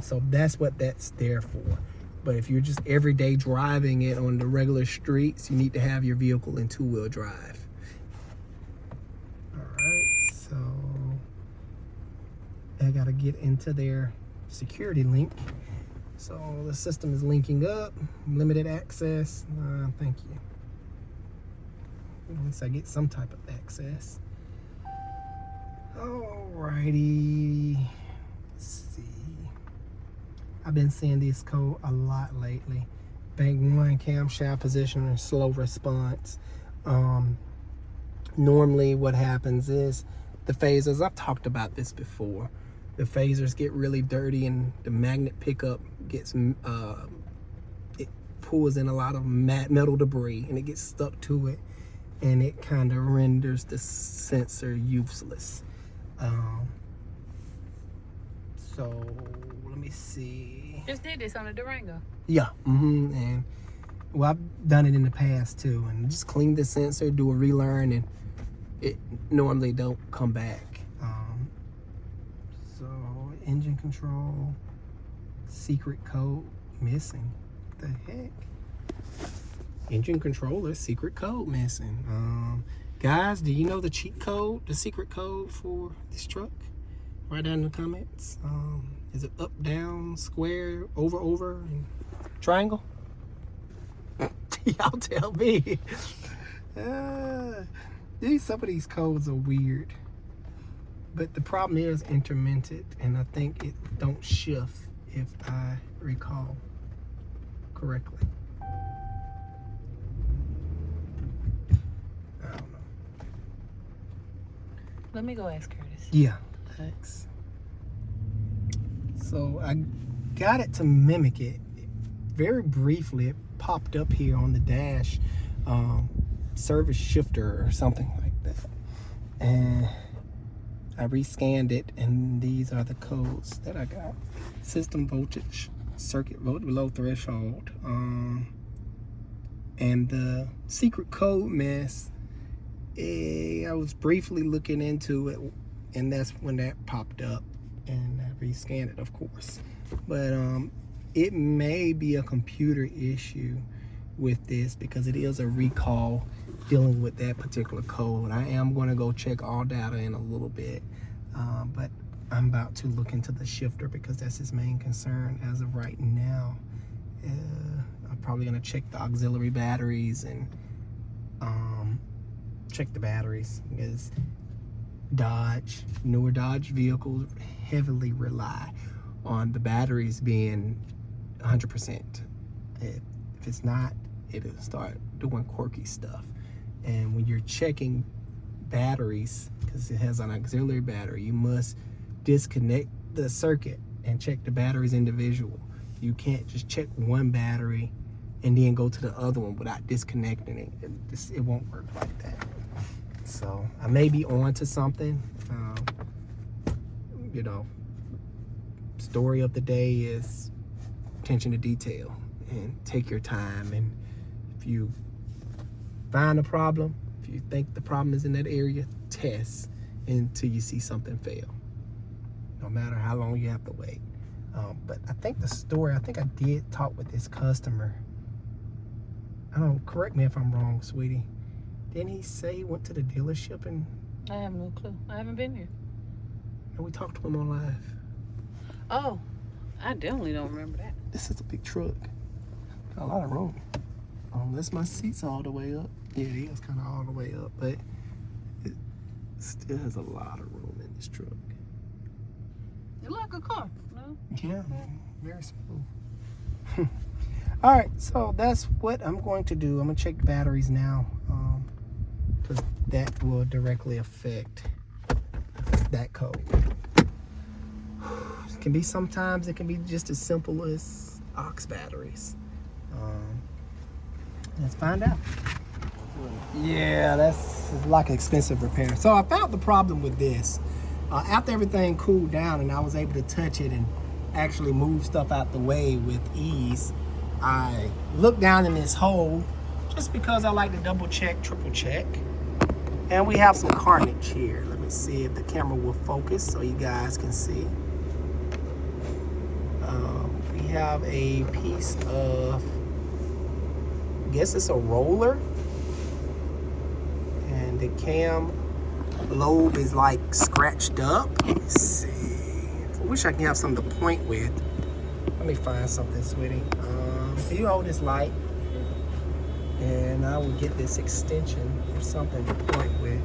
So that's what that's there for. But if you're just everyday driving it on the regular streets, you need to have your vehicle in 2-wheel drive. All right, so I gotta get into their security link. So the system is linking up, limited access. Thank you. Once I get some type of access. Alrighty. Let's see. I've been seeing this code a lot lately. Bank 1, camshaft position, and slow response. Normally what happens is the phasers, I've talked about this before, the phasers get really dirty and the magnet pickup gets, it pulls in a lot of metal debris and it gets stuck to it, and it kind of renders the sensor useless. So let me see.
Just did this on the Durango.
Yeah, and well, I've done it in the past too, and just clean the sensor, do a relearn, and it normally don't come back. So engine control, secret code missing. What the heck? Engine controller, secret code missing. Guys, do you know the cheat code, the secret code for this truck? Write down in the comments. Is it up, down, square, over, and triangle? Y'all tell me. Some of these codes are weird. But the problem is intermittent, and I think it don't shift if I recall correctly. I don't know.
Let me go ask Curtis.
Yeah, thanks. So got it to mimic it. Very briefly, it popped up here on the dash, service shifter or something like that. And I rescanned it, and these are the codes that I got. System voltage, circuit voltage below threshold, and the secret code mess. I was briefly looking into it, and that's when that popped up, and I rescanned it, of course. But it may be a computer issue with this, because it is a recall dealing with that particular code. I am going to go check all data in a little bit, but I'm about to look into the shifter because that's his main concern as of right now. I'm probably going to check the auxiliary batteries and check the batteries, because newer Dodge vehicles heavily rely on the batteries being 100%. If it's not, it'll start doing quirky stuff. And when you're checking batteries, because it has an auxiliary battery, you must disconnect the circuit and check the batteries individual. You can't just check one battery and then go to the other one without disconnecting it. It won't work like that. So I may be on to something. Story of the day is attention to detail, and take your time. And if you find a problem, if you think the problem is in that area, test until you see something fail, no matter how long you have to wait. But I think I did talk with this customer. I don't know, correct me if I'm wrong, sweetie. Didn't he say he went to the dealership and...
I have no clue. I haven't been here.
we talked to him on live?
Oh, I definitely don't remember that.
This is a big truck. Got a lot of room. Unless my seat's all the way up. Yeah, it is kind of all the way up, but it still has a lot of room in this truck.
You like a car, no?
Yeah, very smooth. All right, so that's what I'm going to do. I'm gonna check the batteries now, because that will directly affect that code. It can be sometimes, it can be just as simple as aux batteries. Let's find out. Yeah, that's like an expensive repair. So I found the problem with this. After everything cooled down and I was able to touch it and actually move stuff out the way with ease, I looked down in this hole just because I like to double check, triple check. And we have some carnage here. Let me see if the camera will focus so you guys can see. We have a piece of, I guess it's a roller. And the cam lobe is like scratched up. Let's see. I wish I can have something to point with. Let me find something, sweetie. Can you hold this light? And I will get this extension or something to point with.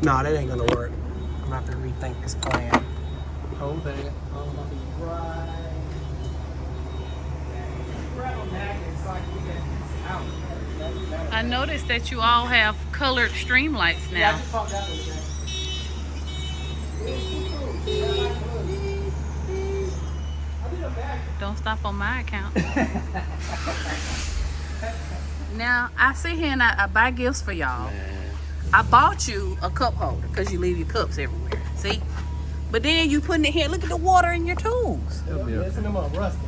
No, that ain't gonna work. I'm gonna have to rethink this plan. Hold that. I'm gonna be right. Grab a magnet so I can get this out.
I noticed that you all have colored stream lights
Yeah, I
now.
just thought that was that.
Don't stop on my account. Now, I sit here and I buy gifts for y'all. I bought you a cup holder because you leave your cups everywhere. See? But then you putting it here. Look at the water in your tools.
It'll be okay.
Listen to them up, rusty.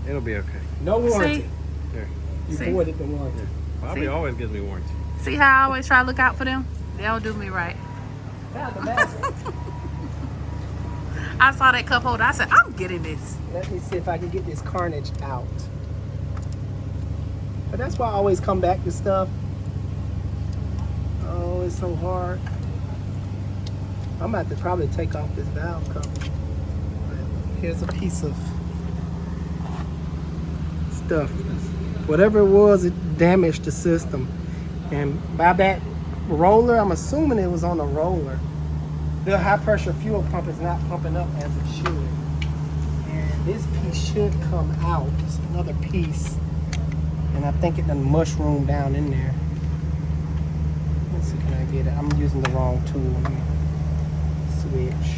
It'll be okay.
No warranty.
See?
Here.
You
See?
voided the warranty.
Bobby
See?
always gives me warranty.
See how I always try to look out for them? They don't do me right.
Found the magnet.
I saw that cup holder. I said, I'm getting this.
Let me see if I can get this carnage out. But that's why I always come back to stuff. Oh, it's so hard. I'm about to probably take off this valve cover. But here's a piece of stuff. Whatever it was, it damaged the system. And by that roller, I'm assuming it was on the roller. The high pressure fuel pump is not pumping up as it should. And this piece should come out. It's another piece. And I think it done mushroom down in there. Let's see, can I get it? I'm using the wrong tool. Let me switch.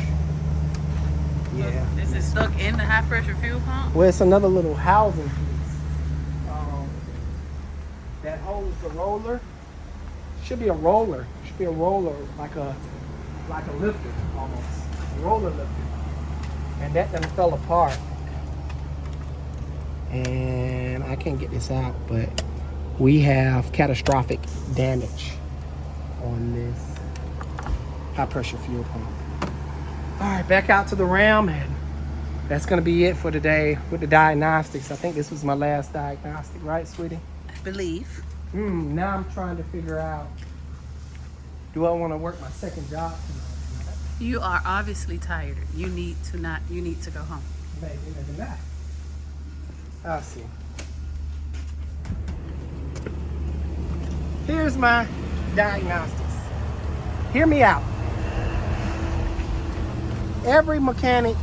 Yeah.
This is stuck in the high pressure fuel pump.
Well, it's another little housing piece that holds the roller. Should be a roller. Should be a roller like a lifter almost. A roller lifter. And that done fell apart. And I can't get this out, but we have catastrophic damage on this high pressure fuel pump. All right, back out to the Ram, and that's gonna be it for today with the diagnostics. I think this was my last diagnostic, right, sweetie?
I believe.
Now I'm trying to figure out, do I want to work my second job tonight?
You are obviously tired. You need to go home.
Maybe not. I'll see. Here's my diagnostics. Hear me out. Every mechanic,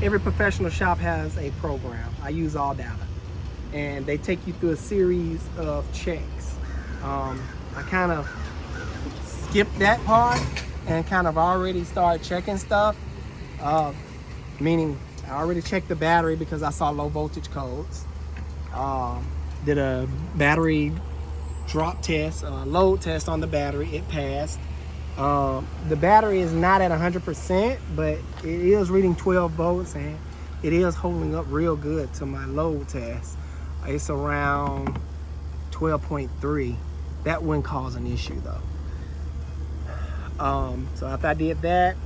every professional shop has a program. I use AllData. And they take you through a series of checks. I kind of skipped that part and kind of already started checking stuff. Meaning I already checked the battery because I saw low voltage codes. Did a battery drop test, load test on the battery. It passed. The battery is not at 100%, but it is reading 12 volts and it is holding up real good to my load test. It's around 12.3. That wouldn't cause an issue though. So after I did that,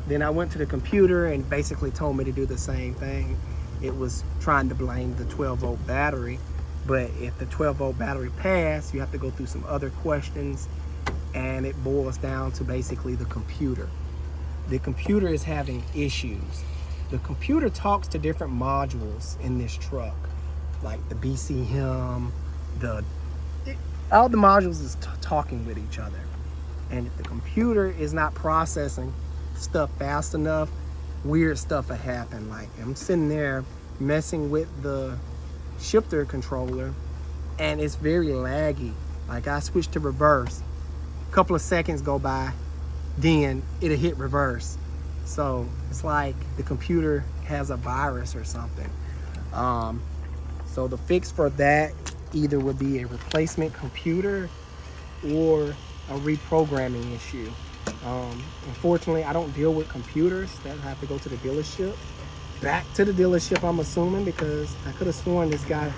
then I went to the computer and basically told me to do the same thing. It was trying to blame the 12 volt battery, but if the 12 volt battery passed, you have to go through some other questions, and it boils down to basically the computer. The computer is having issues. The computer talks to different modules in this truck, like the BCM, all the modules is talking with each other. And if the computer is not processing stuff fast enough, weird stuff will happen. Like I'm sitting there messing with the shifter controller and it's very laggy. Like I switch to reverse, a couple of seconds go by, then it'll hit reverse. So it's like the computer has a virus or something. So the fix for that either would be a replacement computer or a reprogramming issue. Unfortunately, I don't deal with computers. That have to go to the dealership. Back to the dealership, I'm assuming, because I could have sworn this guy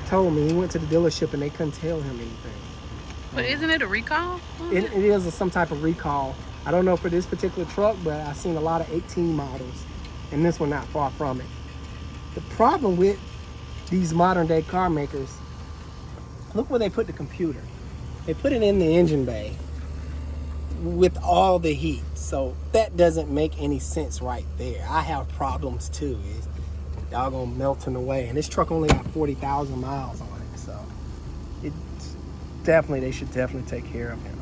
told me he went to the dealership and they couldn't tell him anything.
But isn't it a recall?
It is some type of recall. I don't know for this particular truck, but I've seen a lot of 18 models, and this one not far from it. The problem with these modern day car makers, look where they put the computer. They put it in the engine bay with all the heat. So that doesn't make any sense right there. I have problems too. It's doggone melting away. And this truck only got 40,000 miles on it. So it's definitely, they should definitely take care of him.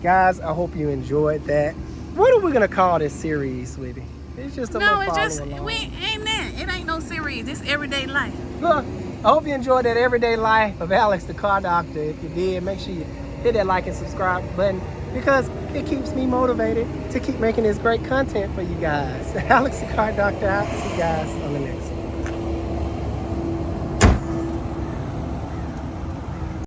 Guys, I hope you enjoyed that. What are we gonna call this series, sweetie? It's just a
No,
little
it's just,
follow along.
it ain't no series. It's everyday life.
Look, I hope you enjoyed that everyday life of Alex the Car Doctor. If you did, make sure you hit that like and subscribe button because it keeps me motivated to keep making this great content for you guys. Alex the Car Doctor out. See you guys on the next one.